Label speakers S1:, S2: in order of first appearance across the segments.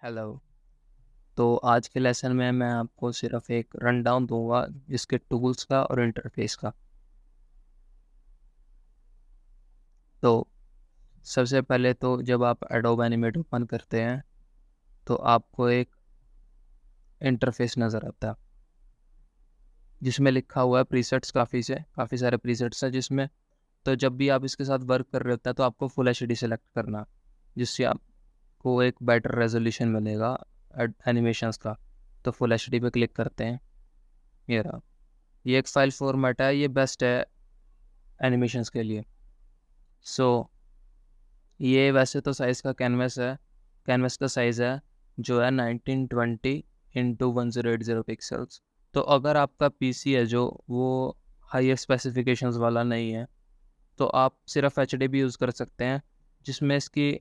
S1: Hello. तो आज के लेसन में मैं आपको सिर्फ एक रन डाउन दूंगा इसके टूल्स का और इंटरफेस का। तो सबसे पहले तो जब आप एडोब एनिमेट ओपन करते हैं तो आपको एक इंटरफेस नज़र आता है जिसमें लिखा हुआ है प्रीसेट्स। काफ़ी सारे प्रीसेट्स हैं जिसमें। तो जब भी आप इसके साथ वर्क कर रहे होते हैं तो आपको फुल एच डी सेलेक्ट करना, जिससे आपको एक बेटर रेजोल्यूशन मिलेगा एनिमेशंस का। तो फुल एच डी पे क्लिक करते हैं। ये रहा। ये एक फाइल फॉर्मेट है, ये बेस्ट है एनिमेशंस के लिए। सो ये वैसे तो साइज़ का कैनवस का साइज़ है जो है 1920 x 1080 पिक्सल्स। तो अगर आपका पीसी है जो वो हायर स्पेसिफिकेशंस वाला नहीं है तो आप सिर्फ एच भी यूज़ कर सकते हैं, जिसमें इसकी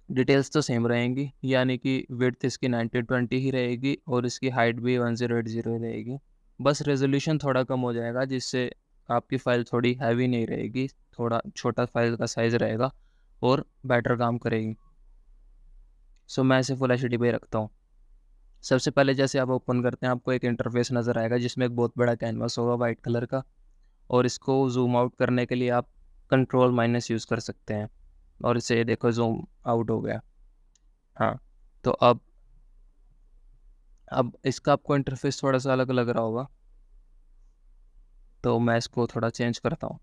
S1: डिटेल्स तो सेम रहेंगी, यानी कि विड्थ इसकी 1920 ही रहेगी और इसकी हाइट भी 1080 रहेगी। बस रेजोल्यूशन थोड़ा कम हो जाएगा, जिससे आपकी फ़ाइल थोड़ी हैवी नहीं रहेगी, थोड़ा छोटा फाइल का साइज़ रहेगा और बेटर काम करेगी। सो मैं इसे फुल एच डी पे रखता हूँ। सबसे पहले जैसे आप ओपन करते हैं आपको एक इंटरफेस नज़र आएगा जिसमें एक बहुत बड़ा कैनवास होगा वाइट कलर का, और इसको जूम आउट करने के लिए आप कंट्रोल माइनस यूज़ कर सकते हैं और इसे देखो जूम आउट हो गया। हाँ। तो अब इसका आपको इंटरफेस थोड़ा सा अलग लग रहा होगा, तो मैं इसको थोड़ा चेंज करता हूँ।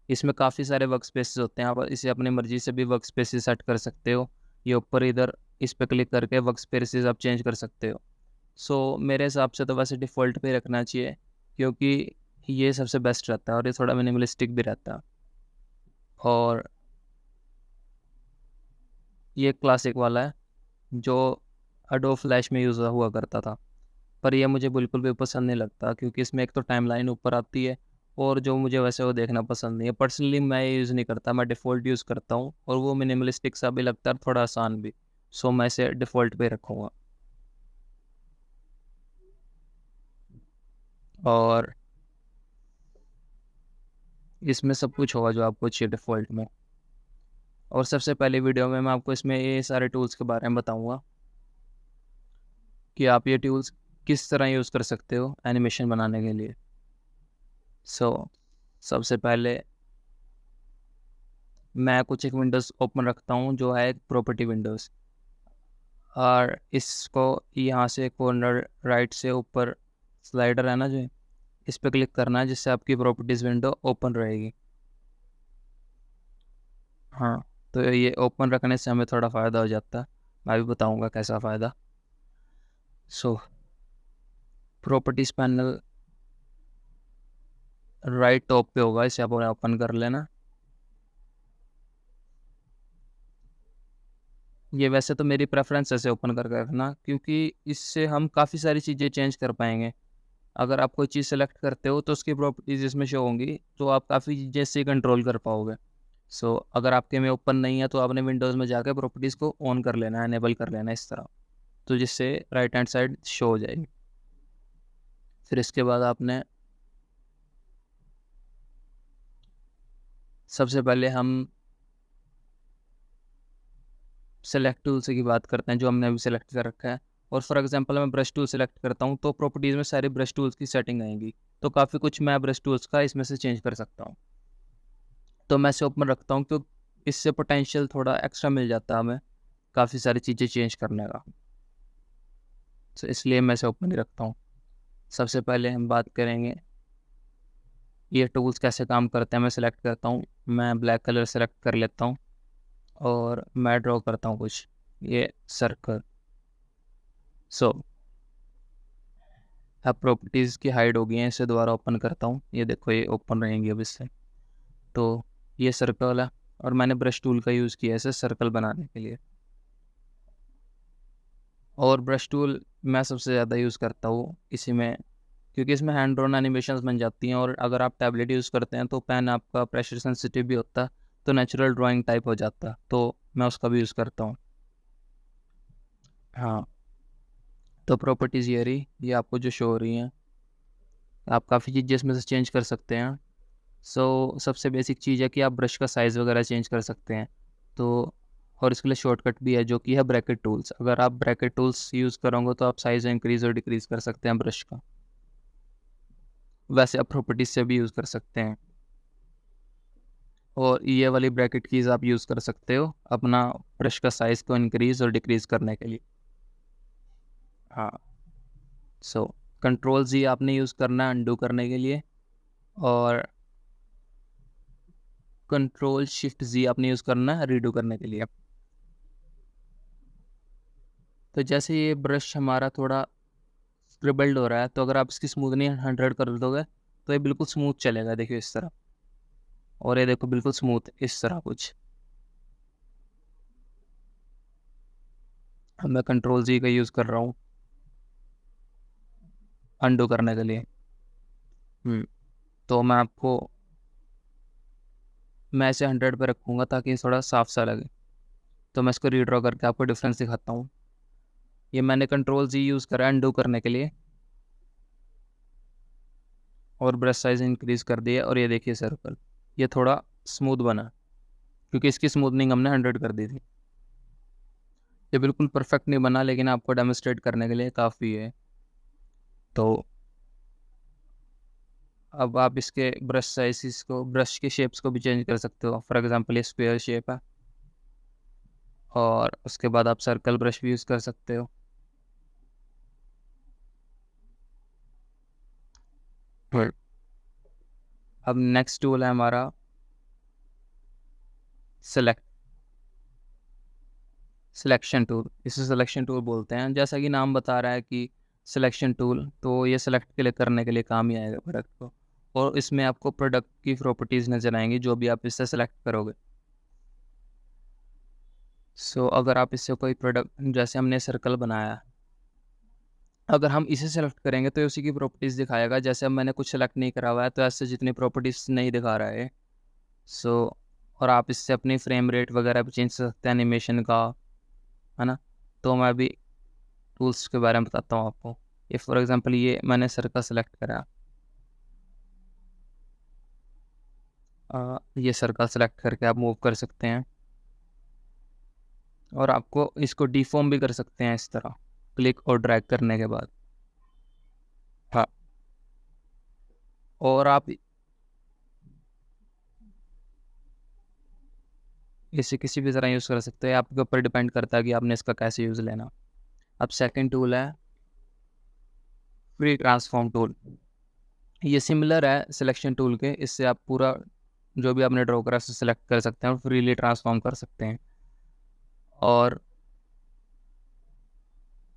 S1: इसमें काफ़ी सारे वर्क स्पेसेस होते हैं, आप इसे अपनी मर्जी से भी वर्क स्पेसेस सेट कर सकते हो। ये ऊपर इधर इस पर क्लिक करके वर्क स्पेसेस आप चेंज कर सकते हो। सो मेरे हिसाब से तो वैसे डिफ़ॉल्ट पे रखना चाहिए, क्योंकि ये सबसे बेस्ट रहता है और ये थोड़ा मिनिमलिस्टिक भी रहता है। और ये क्लासिक वाला है जो एडोब फ्लैश में यूज़ हुआ करता था, पर यह मुझे बिल्कुल भी पसंद नहीं लगता, क्योंकि इसमें एक तो टाइमलाइन ऊपर आती है और जो मुझे वैसे वो देखना पसंद नहीं है। पर्सनली मैं ये यूज़ नहीं करता, मैं डिफ़ॉल्ट यूज़ करता हूँ और वो मिनिमलिस्टिक सा भी लगता है और थोड़ा आसान भी। सो मैं इसे डिफ़ॉल्ट पे रखूँगा। और इसमें सब कुछ होगा जो आपको चाहिए डिफ़ॉल्ट में। और सबसे पहले वीडियो में मैं आपको इसमें ये सारे टूल्स के बारे में बताऊँगा कि आप ये टूल्स किस तरह यूज़ कर सकते हो एनिमेशन बनाने के लिए। सो सबसे पहले मैं कुछ एक विंडोज़ ओपन रखता हूँ जो है प्रॉपर्टी विंडोज़, और इसको यहाँ से कॉर्नर राइट से ऊपर स्लाइडर है ना जो, इस पर क्लिक करना है, जिससे आपकी प्रॉपर्टीज़ विंडो ओपन रहेगी। हाँ। तो ये ओपन रखने से हमें थोड़ा फ़ायदा हो जाता है, मैं भी बताऊँगा कैसा फ़ायदा। सो प्रॉपर्टीज़ पैनल राइट टॉप पे होगा, इसे आप ओपन कर लेना। ये वैसे तो मेरी प्रेफरेंस है इसे ओपन करके रखना, क्योंकि इससे हम काफ़ी सारी चीज़ें चेंज कर पाएंगे। अगर आप कोई चीज़ सेलेक्ट करते हो तो उसकी प्रॉपर्टीज़ इसमें शो होंगी, तो आप काफ़ी चीज़ें इससे कंट्रोल कर पाओगे। सो अगर आपके में ओपन नहीं है तो आपने विंडोज़ में जाकर प्रॉपर्टीज़ को ऑन कर लेना है, एनेबल कर लेना है इस तरह, तो जिससे राइट हैंड साइड शो हो जाएगी। फिर इसके बाद आपने सबसे पहले हम सेलेक्ट टूल से की बात करते हैं जो हमने अभी सेलेक्ट कर रखा है। और फॉर एग्जांपल मैं ब्रश टूल सेलेक्ट करता हूँ तो प्रॉपर्टीज़ में सारे ब्रश टूल्स की सेटिंग आएंगी, तो काफ़ी कुछ मैं ब्रश टूल्स का इसमें से चेंज कर सकता हूँ। तो मैं इसे ओपन रखता हूँ क्योंकि इससे पोटेंशियल थोड़ा एक्स्ट्रा मिल जाता है हमें काफ़ी सारी चीज़ें चेंज करने का। तो इसलिए मैं इसे ओपन ही रखता हूँ। सबसे पहले हम बात करेंगे ये टूल्स कैसे काम करते हैं। मैं सेलेक्ट करता हूँ, मैं ब्लैक कलर सेलेक्ट कर लेता हूँ और मैं ड्रॉ करता हूँ कुछ ये सर्कल। सो अब प्रॉपर्टीज़ की हाइड हो गई हैं, इसे दोबारा ओपन करता हूँ, ये देखो ये ओपन रहेंगी अब इससे। तो ये सर्कल है और मैंने ब्रश टूल का यूज़ किया है इसे सर्कल बनाने के लिए। और ब्रश टूल मैं सबसे ज़्यादा यूज़ करता हूँ इसी में, क्योंकि इसमें हैंड ड्रॉन एनिमेशंस बन जाती हैं, और अगर आप टैबलेट यूज़ करते हैं तो पेन आपका प्रेशर सेंसिटिव भी होता है, तो नेचुरल ड्राइंग टाइप हो जाता है, तो मैं उसका भी यूज़ करता हूँ। हाँ। तो प्रॉपर्टीज़ ये रही, ये आपको जो शो हो रही हैं, आप काफ़ी चीज़ें इसमें से चेंज कर सकते हैं। सबसे बेसिक चीज़ है कि आप ब्रश का साइज़ वगैरह चेंज कर सकते हैं। तो और इसके लिए शॉर्टकट भी है जो कि है ब्रैकेट टूल्स। अगर आप ब्रैकेट टूल्स यूज़ करोगे तो आप साइज़ इंक्रीज़ और डिक्रीज़ कर सकते हैं ब्रश का। वैसे आप प्रॉपर्टीज से भी यूज़ कर सकते हैं। और ये वाली ब्रैकेट कीज़ आप यूज़ कर सकते हो अपना ब्रश का साइज़ को इंक्रीज़ और डिक्रीज़ करने के लिए। हाँ, सो कंट्रोल जी आपने यूज़ करना है अनडू करने के लिए, और कंट्रोल शिफ्ट जी आपने यूज़ करना है रीडू करने के लिए। तो जैसे ये ब्रश हमारा थोड़ा स्क्रिबल्ड हो रहा है, तो अगर आप इसकी स्मूथनिंग 100 कर दोगे तो ये बिल्कुल स्मूथ चलेगा, देखिए इस तरह। और ये देखो बिल्कुल स्मूथ इस तरह कुछ। अब मैं कंट्रोल जी का यूज़ कर रहा हूँ अनडू करने के लिए। तो मैं इसे 100 पे रखूँगा ताकि थोड़ा साफ सा लगे। तो मैं इसको रीड्रॉ करके आपको डिफरेंस दिखाता हूँ। ये मैंने कंट्रोल जी यूज़ करा अनडू करने के लिए, और ब्रश साइज इंक्रीज़ कर दिया, और ये देखिए सर्कल ये थोड़ा स्मूथ बना क्योंकि इसकी स्मूथनिंग हमने 100 कर दी थी। ये बिल्कुल परफेक्ट नहीं बना, लेकिन आपको डेमोस्ट्रेट करने के लिए काफ़ी है। तो अब आप इसके ब्रश साइज़ को, ब्रश के शेप्स को भी चेंज कर सकते हो। फॉर एग्जांपल ये स्क्वायर शेप है, और उसके बाद आप सर्कल ब्रश भी यूज़ कर सकते हो। अब नेक्स्ट टूल है हमारा सिलेक्शन टूल। इसे सिलेक्शन टूल बोलते हैं। जैसा कि नाम बता रहा है कि सिलेक्शन टूल, तो ये सिलेक्ट करने के लिए काम ही आएगा प्रोडक्ट को, और इसमें आपको प्रोडक्ट की प्रॉपर्टीज़ नज़र आएंगी जो भी आप इससे सेलेक्ट करोगे। सो अगर आप इससे कोई प्रोडक्ट, जैसे हमने सर्कल बनाया, अगर हम इसे सेलेक्ट करेंगे तो उसी की प्रॉपर्टीज़ दिखाएगा। जैसे अब मैंने कुछ सेलेक्ट नहीं करा हुआ है तो ऐसे जितनी प्रॉपर्टीज़ नहीं दिखा रहा है। सो और आप इससे अपनी फ्रेम रेट वगैरह भी चेंज कर सकते हैं एनिमेशन का, है ना। तो मैं अभी टूल्स के बारे में बताता हूँ आपको। ये फॉर एग्जांपल ये मैंने सर्कल सेलेक्ट करा, ये सर्कल सेलेक्ट करके आप मूव कर सकते हैं, और आपको इसको डिफॉर्म भी कर सकते हैं इस तरह क्लिक और ड्रैग करने के बाद। हाँ, और आप इसे किसी भी तरह यूज़ कर सकते हैं, आपके ऊपर डिपेंड करता है कि आपने इसका कैसे यूज़ लेना। अब सेकंड टूल है फ्री ट्रांसफॉर्म टूल। ये सिमिलर है सिलेक्शन टूल के। इससे आप पूरा जो भी आपने ड्रॉ करा उसे सेलेक्ट कर सकते हैं और फ्रीली ट्रांसफॉर्म कर सकते हैं। और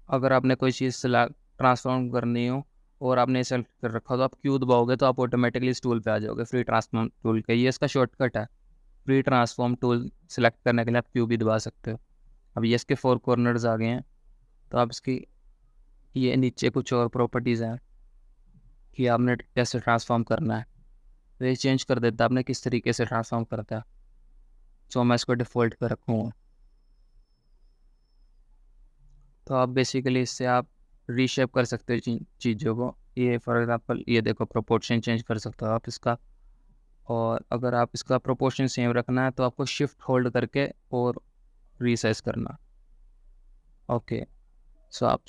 S1: अगर आपने कोई चीज़ सेलेक्ट ट्रांसफॉर्म करनी हो और आपने सेलेक्ट कर रखा हो, तो आप क्यू दबाओगे तो आप ऑटोमेटिकली इस टूल पे आ जाओगे, फ्री ट्रांसफॉर्म टूल के। ये इसका शॉर्टकट है। फ्री ट्रांसफॉर्म टूल सेलेक्ट करने के लिए आप क्यू भी दबा सकते हो। अब ये इसके 4 कॉर्नर्स आ गए हैं, तो आप इसकी ये नीचे कुछ और प्रॉपर्टीज़ हैं कि आपने कैसे ट्रांसफॉर्म करना है। तो ये चेंज कर देता है आपने किस तरीके से ट्रांसफॉर्म करता है। तो मैं इसको डिफ़ॉल्ट पर रखूँगा। तो आप बेसिकली इससे आप रीशेप कर सकते हो चीज़ों को। ये फॉर एग्जांपल ये देखो प्रोपोर्शन चेंज कर सकते हो आप इसका। और अगर आप इसका प्रोपोर्शन सेम रखना है तो आपको शिफ्ट होल्ड करके और रीसाइज करना। ओके, सो आप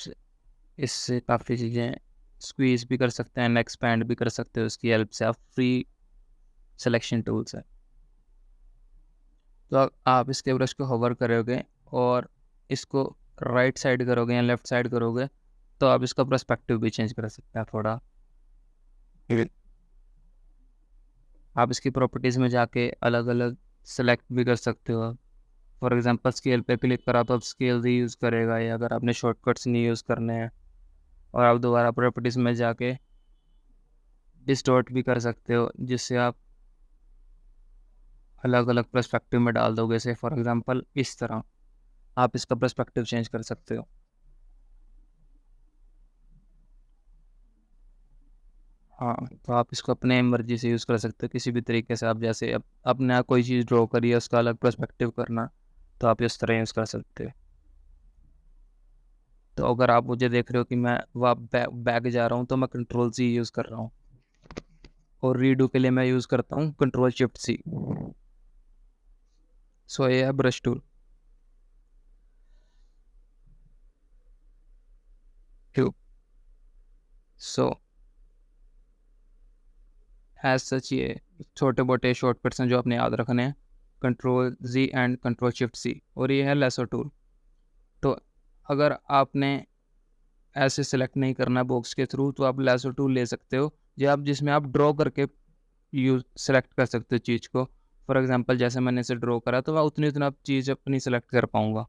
S1: इससे काफ़ी चीज़ें स्क्वीज़ भी कर सकते हैं, एक्सपैंड भी कर सकते हो इसकी हेल्प से। आप फ्री सिलेक्शन टूल्स है। तो आप इसके ब्रश को होवर करोगे और इसको राइट साइड करोगे या लेफ्ट साइड करोगे तो आप इसका पर्सपेक्टिव भी चेंज कर सकते हैं थोड़ा। आप इसकी प्रॉपर्टीज़ में जाके अलग अलग सेलेक्ट भी कर सकते हो। फॉर एग्जांपल स्केल पे क्लिक करा तो आप स्केल ही यूज़ करेगा, या अगर आपने शॉर्टकट्स नहीं यूज़ करने हैं, और आप दोबारा प्रॉपर्टीज़ में जाके डिस्टॉर्ट भी कर सकते हो, जिससे आप अलग अलग पर्सपेक्टिव में डाल दोगे। जैसे फॉर एग्जांपल इस तरह आप इसका पर्सपेक्टिव चेंज कर सकते हो। हाँ, तो आप इसको अपने मर्जी से यूज़ कर सकते हो किसी भी तरीके से। आप जैसे अपने कोई चीज़ ड्रॉ करिए उसका अलग पर्सपेक्टिव करना, तो आप इस तरह यूज़ कर सकते हो। तो अगर आप मुझे देख रहे हो कि मैं वहाँ बैक जा रहा हूँ तो मैं कंट्रोल सी यूज़ कर रहा हूँ, और रीडू के लिए मैं यूज़ करता हूँ कंट्रोल शिफ्ट सी। सो ये है brush tool. Cube. So as such ये छोटे मोटे शॉर्टकट्स हैं जो आपने याद रखने हैं, control G and control shift C, और ये है लेसो टूल। तो अगर आपने ऐसे सेलेक्ट नहीं करना बॉक्स के थ्रू, तो आप लेसो टूल ले सकते हो, जो आप जिसमें आप ड्रॉ करके यूज सेलेक्ट कर सकते हो चीज़ को। फॉर एग्जांपल जैसे मैंने इसे ड्रॉ करा तो मैं उतनी उतना चीज़ अपनी सेलेक्ट कर पाऊँगा।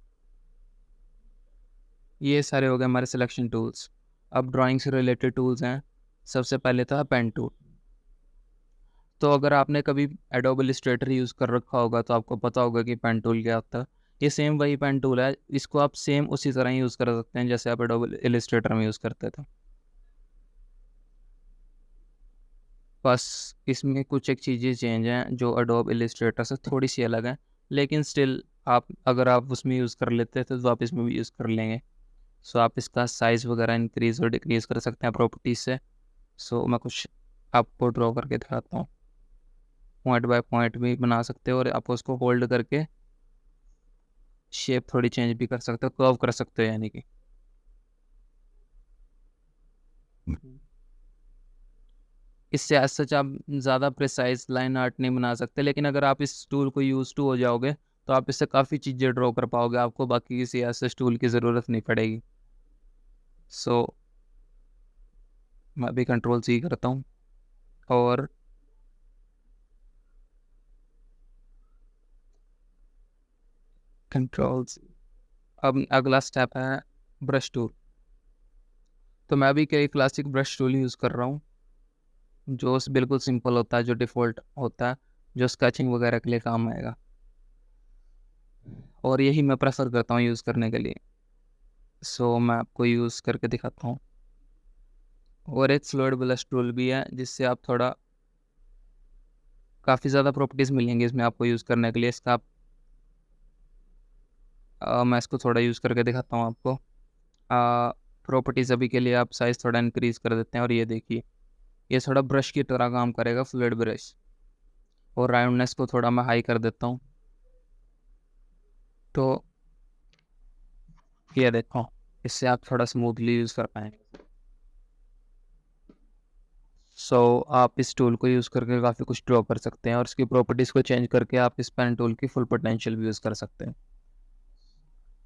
S1: ये सारे हो गए हमारे सिलेक्शन टूल्स। अब ड्राइंग से रिलेटेड टूल्स हैं। सबसे पहले था पेन टूल। तो अगर आपने कभी एडोब इलस्ट्रेटर यूज़ कर रखा होगा तो आपको पता होगा कि पेन टूल क्या होता है। ये सेम वही पेन टूल है, इसको आप सेम उसी तरह ही यूज़ कर सकते हैं जैसे आप एडोब इलस्ट्रेटर में यूज़ करते थे। बस इसमें कुछ एक चीज़ें चेंज हैं जो एडोब इलस्ट्रेटर से थोड़ी सी अलग हैं, लेकिन स्टिल आप अगर आप उसमें यूज़ कर लेते थे तो आप इसमें भी यूज़ कर लेंगे। सो आप इसका साइज़ वगैरह इंक्रीज़ और डिक्रीज़ कर सकते हैं प्रॉपर्टीज़ से। सो मैं कुछ आपको ड्रॉ करके दिखाता हूँ। पॉइंट बाय पॉइंट भी बना सकते हो और आप उसको होल्ड करके शेप थोड़ी चेंज भी कर सकते हो, कर्व कर सकते हो यानी कि। इससे एज सच आप ज़्यादा प्रिसाइज लाइन आर्ट नहीं बना सकते, लेकिन अगर आप इस टूल को यूज़ टू हो जाओगे तो आप इससे काफ़ी चीज़ें ड्रॉ कर पाओगे, आपको बाकी किसी ऐसे टूल की ज़रूरत नहीं पड़ेगी। सो मैं अभी कंट्रोल सी करता हूँ और कंट्रोल्स। अब अगला स्टेप है ब्रश टूल। तो मैं अभी कई क्लासिक ब्रश टूल यूज़ कर रहा हूँ जो बिल्कुल सिंपल होता है, जो डिफ़ॉल्ट होता है, जो स्केचिंग वगैरह के लिए काम आएगा, और यही मैं प्रेफर करता हूँ यूज़ करने के लिए। सो मैं आपको यूज़ करके दिखाता हूँ। और एक फ्लूइड ब्रश टूल भी है जिससे आप थोड़ा काफ़ी ज़्यादा प्रॉपर्टीज़ मिलेंगी इसमें आपको यूज़ करने के लिए। इसका आप मैं इसको थोड़ा यूज़ करके दिखाता हूँ आपको। प्रॉपर्टीज़ अभी के लिए आप साइज़ थोड़ा इंक्रीज़ कर देते हैं और ये देखिए ये थोड़ा ब्रश की तरह काम करेगा, फ्लूइड ब्रश। और राउंडनेस को थोड़ा मैं हाई कर देता हूँ, तो ये देखो इससे आप थोड़ा स्मूथली यूज़ कर पाएंगे। सो आप इस टूल को यूज़ करके काफ़ी कुछ ड्रॉ कर सकते हैं और इसकी प्रॉपर्टीज़ को चेंज करके आप इस पेन टूल की फुल पोटेंशियल भी यूज़ कर सकते हैं।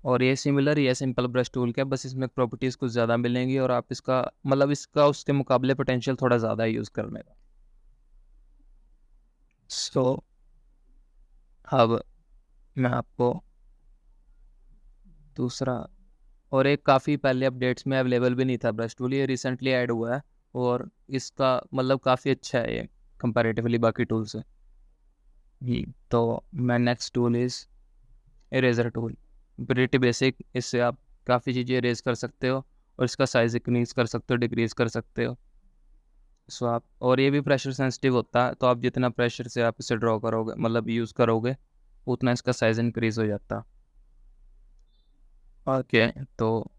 S1: और ये सिमिलर ये सिंपल ब्रश टूल का, बस इसमें प्रॉपर्टीज़ कुछ ज़्यादा मिलेंगी और आप इसका मतलब इसका उसके मुकाबले पोटेंशियल थोड़ा ज़्यादा है यूज़ करने का। सो अब मैं आपको दूसरा, और एक काफ़ी पहले अपडेट्स में अवेलेबल भी नहीं था ब्रश टूल, ये रिसेंटली ऐड हुआ है और इसका मतलब काफ़ी अच्छा है ये कंपैरेटिवली बाकी टूल से। तो मैं next tool is eraser tool. Pretty basic, इससे आप काफ़ी चीज़ें इरेज कर सकते हो और इसका साइज़ इंक्रीज कर सकते हो, डिक्रीज कर सकते हो। सो आप, और ये भी प्रेशर सेंसिटिव होता है, तो आप जितना प्रेशर से आप इसे ड्रॉ करोगे मतलब यूज़ करोगे उतना इसका साइज़ इंक्रीज हो जाता। ओके, तो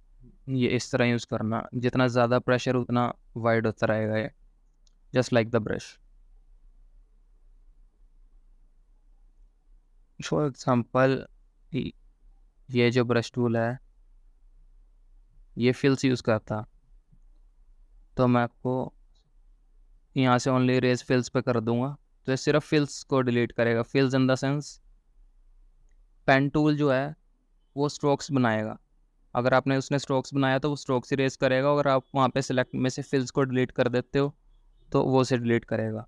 S1: ये इस तरह यूज़ करना, जितना ज़्यादा प्रेशर उतना वाइड होता रहेगा ये, just like the brush. For example ये जो ब्रश टूल है ये फिल्स यूज़ करता, तो मैं आपको यहाँ से ओनली रेज फिल्स पे कर दूंगा, तो ये सिर्फ फिल्स को डिलीट करेगा। Fills in the sense pen tool जो है वो स्ट्रोक्स बनाएगा, अगर आपने उसने स्ट्रोक्स बनाया तो वो स्ट्रोक्स इरेज करेगा, अगर आप वहाँ पे सिलेक्ट में से फिल्स को डिलीट कर देते हो तो वो से डिलीट करेगा।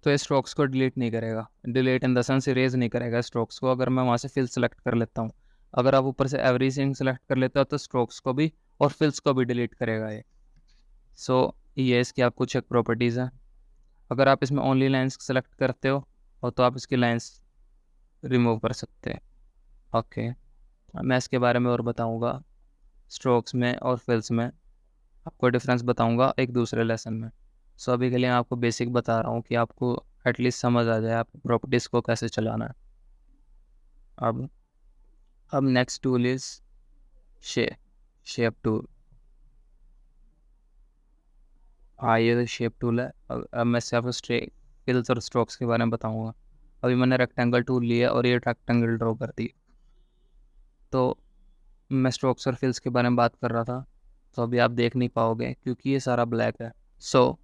S1: तो ये स्ट्रोक्स को डिलीट नहीं करेगा, delete in the sense erase नहीं करेगा स्ट्रोक्स को। अगर मैं वहाँ से फिल सेलेक्ट कर लेता हूँ, अगर आप ऊपर से एवरीथिंग सेलेक्ट कर लेते हो तो स्ट्रोक्स को भी और फिल्स को भी डिलीट करेगा ये। सो ये इसकी आप कुछ एक प्रॉपर्टीज़ हैं। अगर आप इसमें ओनली लाइंस सेलेक्ट करते हो और तो आप इसकी लाइंस रिमूव कर सकते हैं। ओके, मैं इसके बारे में और बताऊंगा स्ट्रोक्स में और फिल्स में, आपको डिफरेंस बताऊंगा एक दूसरे लेसन में। सो अभी के लिए मैं आपको बेसिक बता रहा हूँ कि आपको एटलीस्ट समझ आ जाए आप प्रॉपर्टीज़ को कैसे चलाना है। अब अब next tool is shape tool. हाँ ये शेप टूल है। अब मैं सिर्फ फिल्स और स्ट्रोक्स के बारे में बताऊंगा। अभी मैंने रेक्टेंगल टूल लिया और ये रेक्टेंगल ड्रॉ कर दी, तो मैं स्ट्रोक्स और फिल्स के बारे में बात कर रहा था, तो अभी आप देख नहीं पाओगे क्योंकि ये सारा ब्लैक है। सो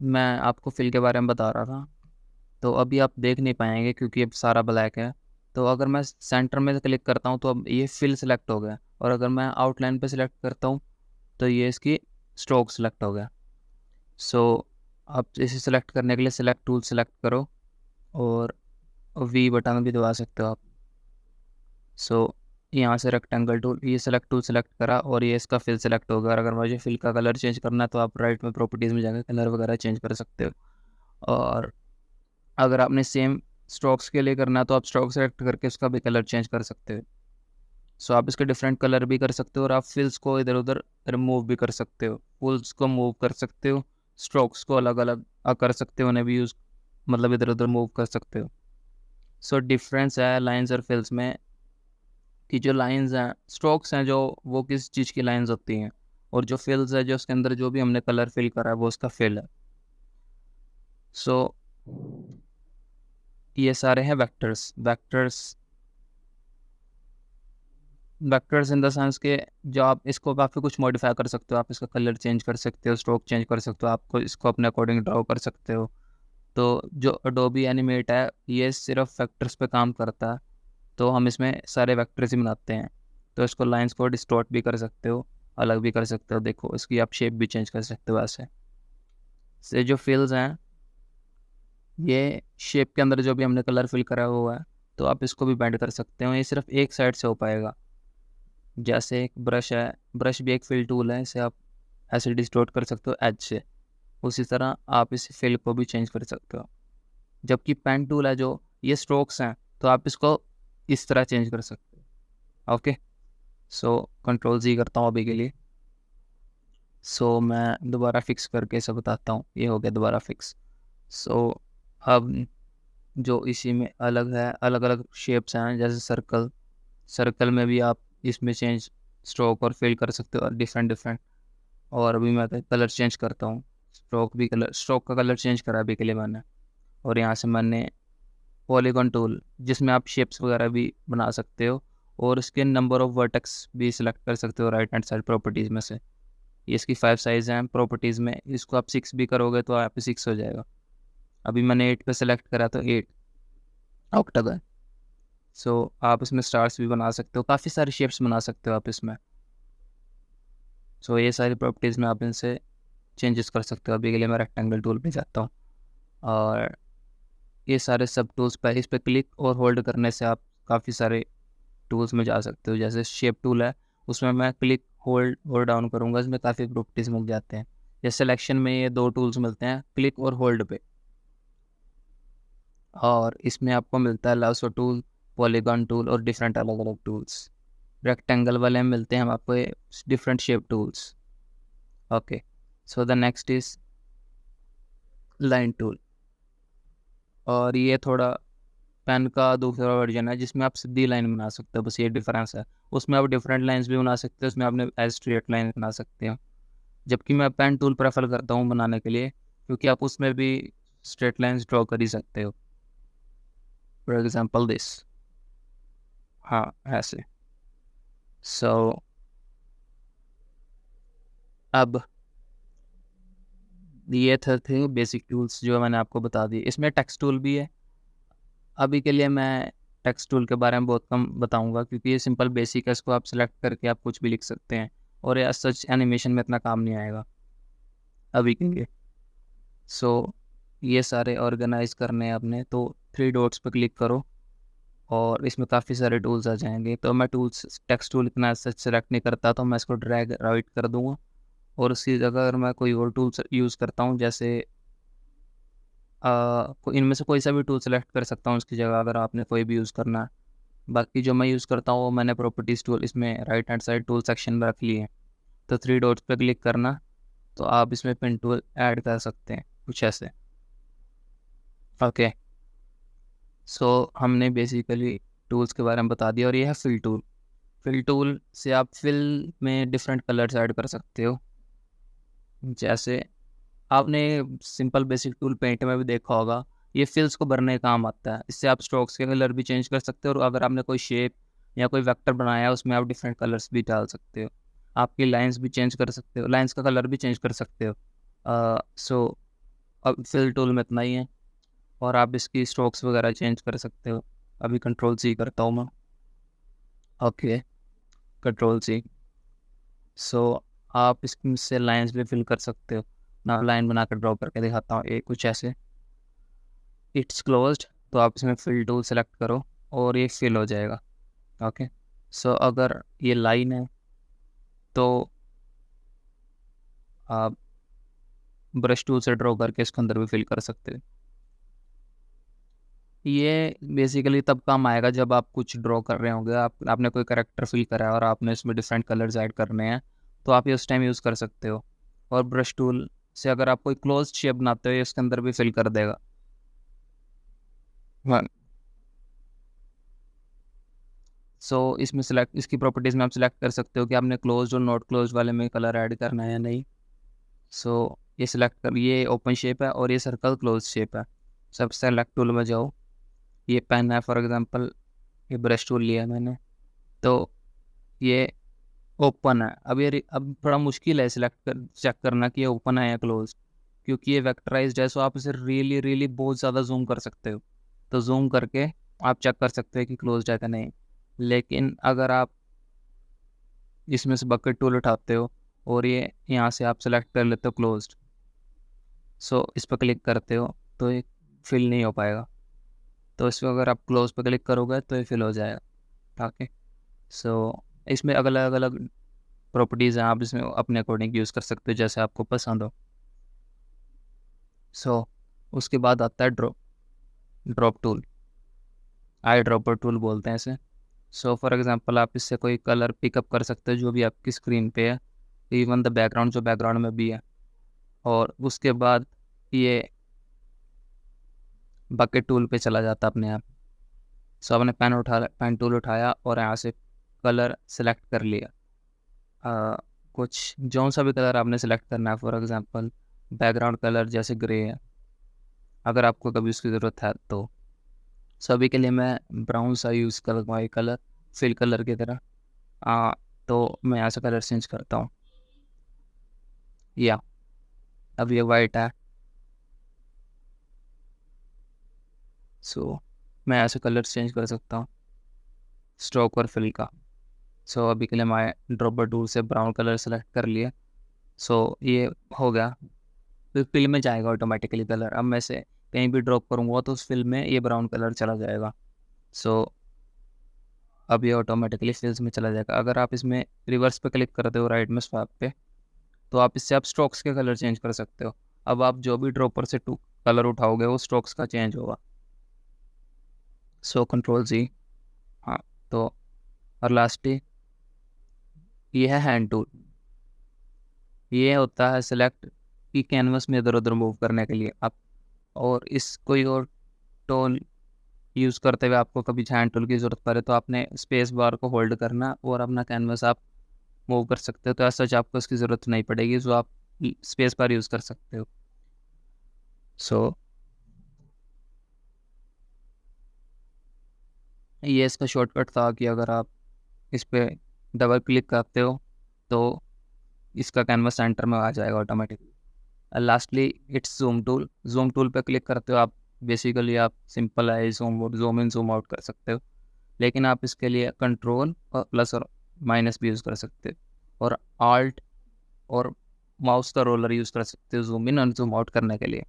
S1: मैं आपको फिल के बारे में बता रहा था, तो अभी आप देख नहीं पाएंगे क्योंकि अब सारा ब्लैक है। तो अगर मैं सेंटर में क्लिक करता हूँ तो अब ये फिल सेलेक्ट हो गया, और अगर मैं आउटलाइन पे सिलेक्ट करता हूँ तो ये इसकी स्ट्रोक सेलेक्ट हो गया। सो अब इसे सेलेक्ट करने के लिए सेलेक्ट टूल सेलेक्ट करो, और वी बटन भी दबा सकते हो आप। सो यहाँ से रेक्टेंगल टूल, ये सेलेक्ट टूल सेलेक्ट करा और ये इसका फिल सेलेक्ट होगा। और अगर मुझे फिल का कलर चेंज करना है तो आप राइट में प्रॉपर्टीज़ में जाकर कलर वगैरह चेंज कर सकते हो। और अगर आपने सेम स्ट्रोक्स के लिए करना है तो आप स्ट्रोक सेलेक्ट करके उसका भी कलर चेंज कर सकते हो। सो आप इसके डिफरेंट कलर भी कर सकते हो, और आप फिल्स को इधर उधर रिमूव भी कर सकते हो, फुल्स को मूव कर सकते हो, स्ट्रोक्स को अलग अलग कर सकते हो, उन्हें भी यूज़ मतलब इधर उधर मूव कर सकते हो। सो डिफरेंस है लाइंस और फिल्स में कि जो लाइंस हैं, स्ट्रोक्स हैं जो वो किस चीज़ की लाइंस होती हैं, और जो फिल्स है जो उसके अंदर जो भी हमने कलर फिल करा है वो उसका फिल है। सो ये सारे हैं vectors. Vectors in the sense के जो आप इसको काफ़ी कुछ मॉडिफाई कर सकते हो, आप इसका कलर चेंज कर सकते हो, स्ट्रोक चेंज कर सकते हो, आपको इसको अपने अकॉर्डिंग ड्रॉ कर सकते हो। तो जो अडोबी एनिमेट है ये सिर्फ वेक्टर्स पे काम करता है, तो हम इसमें सारे वेक्टर्स ही बनाते हैं। तो इसको लाइंस को डिस्टॉर्ट भी कर सकते हो, अलग भी कर सकते हो, देखो इसकी आप शेप भी चेंज कर सकते हो ऐसे से। जो फिल्स हैं ये शेप के अंदर जो भी हमने कलर फिल करा हुआ है, तो आप इसको भी बेंड कर सकते हो, ये सिर्फ एक साइड से हो पाएगा। जैसे एक ब्रश है, ब्रश भी एक फिल टूल है, इसे आप ऐसे डिस्टॉर्ट कर सकते हो एज से, उसी तरह आप इस फिल को भी चेंज कर सकते हो। जबकि पेन टूल है जो ये स्ट्रोक्स हैं, तो आप इसको इस तरह चेंज कर सकते हो। ओके, सो कंट्रोल जी करता हूँ अभी के लिए। सो मैं दोबारा फिक्स करके इसे बताता हूँ, ये हो गया दोबारा फिक्स। सो अब जो इसी में अलग है, अलग अलग शेप्स हैं, जैसे सर्कल, सर्कल में भी आप इसमें चेंज स्ट्रोक और फिल कर सकते हो डिफरेंट डिफरेंट। और अभी मैं कलर चेंज करता हूँ, स्ट्रोक का कलर चेंज करा अभी के लिए मैंने। और यहाँ से मैंने पॉलीगॉन टूल, जिसमें आप शेप्स वगैरह भी बना सकते हो, और इसके नंबर ऑफ वर्टेक्स भी सिलेक्ट कर सकते हो राइट हैंड साइड प्रॉपर्टीज़ में से। ये इसकी 5 साइज़ हैं प्रॉपर्टीज़ में, इसको आप 6 भी करोगे तो आप 6 हो जाएगा। अभी मैंने 8 पे सेलेक्ट करा तो 8 ऑक्टागन। सो आप इसमें स्टार्स भी बना सकते हो, काफ़ी सारी शेप्स बना सकते हो आप इसमें। सो ये सारी प्रॉपर्टीज़ में आप इनसे चेंजेस कर सकते हो। अभी के लिए मैं रेक्टेंगल टूल पे जाता हूँ, और ये सारे सब टूल्स पर इस पर क्लिक और होल्ड करने से आप काफ़ी सारे टूल्स में जा सकते हो। जैसे शेप टूल है, उसमें मैं क्लिक होल्ड और डाउन करूँगा, इसमें काफ़ी प्रॉपर्टीज़ मिल जाते हैं। जैसे सिलेक्शन में ये 2 टूल्स मिलते हैं, क्लिक और होल्ड पे, और इसमें आपको मिलता है लासो टूल, पॉलीगॉन टूल और डिफरेंट अलग अलग टूल्स। रेक्टेंगल वाले में मिलते हैं हम आपको different shape tools. Okay, so the next is line tool, और ये थोड़ा पेन का दूसरा वर्जन है जिसमें आप सीधी लाइन बना सकते हो, बस ये डिफरेंस है। उसमें आप डिफरेंट लाइंस भी बना सकते हो, उसमें आपने एज स्ट्रेट लाइन बना सकते हो। जबकि मैं पेन टूल प्रेफर करता हूँ बनाने के लिए, क्योंकि आप उसमें भी स्ट्रेट लाइंस ड्रॉ कर ही सकते हो, फॉर एग्जांपल दिस। हाँ ऐसे। सो अब ये थे बेसिक टूल्स जो मैंने आपको बता दिए। इसमें टेक्स्ट टूल भी है। अभी के लिए मैं टेक्स्ट टूल के बारे में बहुत कम बताऊंगा, क्योंकि ये सिंपल बेसिक है, इसको आप सेलेक्ट करके आप कुछ भी लिख सकते हैं, और ये सच एनिमेशन में इतना काम नहीं आएगा अभी के लिए। सो ये सारे ऑर्गेनाइज करने हैं अपने, तो 3 डॉट्स पर क्लिक करो और इसमें काफ़ी सारे टूल्स आ जाएंगे। तो मैं टूल्स टेक्स्ट टूल इतना सच सेलेक्ट नहीं करता, तो मैं इसको ड्रैग राइट कर दूँगा, और उसी जगह अगर मैं कोई और टूल्स यूज़ करता हूँ, जैसे इनमें से कोई सा भी टूल सेलेक्ट कर सकता हूँ उसकी जगह, अगर आपने कोई भी यूज़ करना है। बाकी जो मैं यूज़ करता हूँ वो मैंने प्रॉपर्टीज़ टूल इसमें right hand side tool section में रख लिए हैं। तो 3 डॉट्स पे क्लिक करना, तो आप इसमें पिन टूल ऐड कर सकते हैं कुछ ऐसे। ओके, सो हमने बेसिकली टूल्स के बारे में बता दिया, और ये है फिल टूल। फिल टूल से आप फिल में डिफरेंट कलर्स ऐड कर सकते हो। जैसे आपने सिंपल बेसिक टूल पेंट में भी देखा होगा, ये फिल्स को भरने का काम आता है। इससे आप स्ट्रोक्स के कलर भी चेंज कर सकते हो, और अगर आपने कोई शेप या कोई वेक्टर बनाया है उसमें आप डिफरेंट कलर्स भी डाल सकते हो, आपकी लाइंस भी चेंज कर सकते हो, लाइंस का कलर भी चेंज कर सकते हो। सो अब फिल टूल में इतना ही है, और आप इसकी स्ट्रोक्स वगैरह चेंज कर सकते हो। अभी कंट्रोल सी करता हूँ मैं। Okay, control C. सो आप इससे लाइंस भी फिल कर सकते हो। ना लाइन बनाकर ड्रॉ करके दिखाता हूँ, ये कुछ ऐसे। इट्स क्लोज्ड, तो आप इसमें फिल टूल सेलेक्ट करो और ये फिल हो जाएगा। ओके, सो अगर ये लाइन है तो आप ब्रश टूल से ड्रॉ करके इसके अंदर भी फिल कर सकते हो। ये बेसिकली तब काम आएगा जब आप कुछ ड्रॉ कर रहे होंगे, आपने कोई करेक्टर फिल करा है और आपने इसमें डिफरेंट कलर्स ऐड करने हैं, तो आप ये उस टाइम यूज़ कर सकते हो। और ब्रश टूल से अगर आप कोई क्लोज शेप बनाते हो, ये इसके अंदर भी फिल कर देगा। हाँ, सो इसमें सेलेक्ट, इसकी प्रॉपर्टीज़ में आप सिलेक्ट कर सकते हो कि आपने क्लोज और नॉट क्लोज वाले में कलर ऐड करना है या नहीं। सो ये सिलेक्ट कर, ये ओपन शेप है और ये सर्कल क्लोज शेप है। सब सेलेक्ट टूल में जाओ, ये पेन है फॉर एग्जांपल, ये ब्रश टूल लिया है मैंने, तो ये ओपन है। अब थोड़ा मुश्किल है सिलेक्ट कर चेक करना कि ये ओपन है या क्लोज, क्योंकि ये वेक्टराइज्ड है। सो आप इसे रियली रियली बहुत ज़्यादा जूम कर सकते हो, तो जूम करके आप चेक कर सकते हो कि क्लोज है या नहीं। लेकिन अगर आप इसमें से बकेट टूल उठाते हो और ये यहाँ से आप सेलेक्ट कर लेते हो क्लोज्ड, सो इस पर क्लिक करते हो तो ये फिल नहीं हो पाएगा। तो इसमें अगर आप क्लोज पर क्लिक करोगे तो ये फिल हो जाएगा। ओके, सो इसमें अलग अलग प्रॉपर्टीज़ हैं, आप इसमें अपने अकॉर्डिंग यूज़ कर सकते हो जैसे आपको पसंद हो। सो उसके बाद आता है drop tool, eye dropper tool बोलते हैं इसे। सो फॉर एग्जांपल आप इससे कोई कलर पिकअप कर सकते हो जो भी आपकी स्क्रीन पे है, इवन द बैकग्राउंड, जो बैकग्राउंड में भी है। और उसके बाद ये बकेट टूल पे चला जाता अपने आप। सो आपने पेन टूल उठाया और यहाँ से कलर सेलेक्ट कर लिया। कुछ जौन सा भी कलर आपने सेलेक्ट करना है, फॉर एग्जांपल बैकग्राउंड कलर जैसे ग्रे है, अगर आपको कभी उसकी ज़रूरत है तो। सभी के लिए मैं ब्राउन सा यूज़ करूँगा, ये कलर फिल कलर की तरह। तो मैं यहाँ से कलर चेंज करता हूँ, या अब ये वाइट है। सो मैं यहाँ से कलर चेंज कर सकता हूँ, स्ट्रोक और फिल का। सो अभी के लिए मैं ड्रॉपर टूल से ब्राउन कलर सेलेक्ट कर लिया। सो ये हो गया, फिर फिल में जाएगा ऑटोमेटिकली कलर। अब मैं से कहीं भी ड्रॉप करूँगा तो उस फिल में ये ब्राउन कलर चला जाएगा। सो अब ये ऑटोमेटिकली फिल्स में चला जाएगा। अगर आप इसमें रिवर्स पे क्लिक करते हो, राइट में स्वाइप पे, तो आप इससे आप स्ट्रोक्स के कलर चेंज कर सकते हो। अब आप जो भी ड्रॉपर से कलर उठाओगे वो स्ट्रोक्स का चेंज होगा। सो कंट्रोल जी। हाँ, तो और लास्टली ये है हैंड टूल। ये होता है सेलेक्ट की कैनवस में इधर उधर मूव करने के लिए आप, और इस कोई और टूल यूज़ करते हुए आपको कभी हैंड टूल की ज़रूरत पड़े तो आपने स्पेस बार को होल्ड करना और अपना कैनवस आप मूव कर सकते हो। तो ऐसा आपको इसकी ज़रूरत नहीं पड़ेगी, जो आप स्पेस बार यूज़ कर सकते हो। सो ये इसका शॉर्टकट था कि अगर आप इस पर डबल क्लिक करते हो तो इसका कैनवस सेंटर में आ जाएगा automatically. Lastly it's zoom tool पे क्लिक करते हो आप, बेसिकली आप सिंपल है जूम इन जूम आउट कर सकते हो। लेकिन आप इसके लिए कंट्रोल और प्लस और माइनस भी यूज़ कर सकते हो, और आल्ट और माउस का रोलर यूज़ कर सकते हो जूम इन और जूम आउट करने के लिए।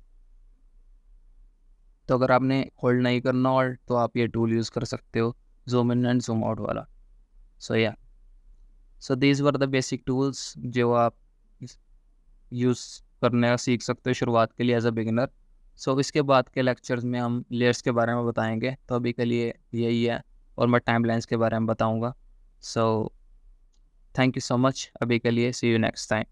S1: तो अगर आपने होल्ड नहीं करना ऑल्ट, तो आप ये टूल यूज़ कर सकते हो, zoom in and zoom out वाला। सो या, so these were the basic tools जो आप यूज़ करने का सीख सकते हो शुरुआत के लिए एज अ बिगिनर। सो इसके बाद के लेक्चर्स में हम लेयर्स के बारे में बताएंगे, तो अभी के लिए यही है, और मैं टाइमलाइंस के बारे में बताऊंगा। So thank you so much अभी के लिए, सी यू नेक्स्ट टाइम।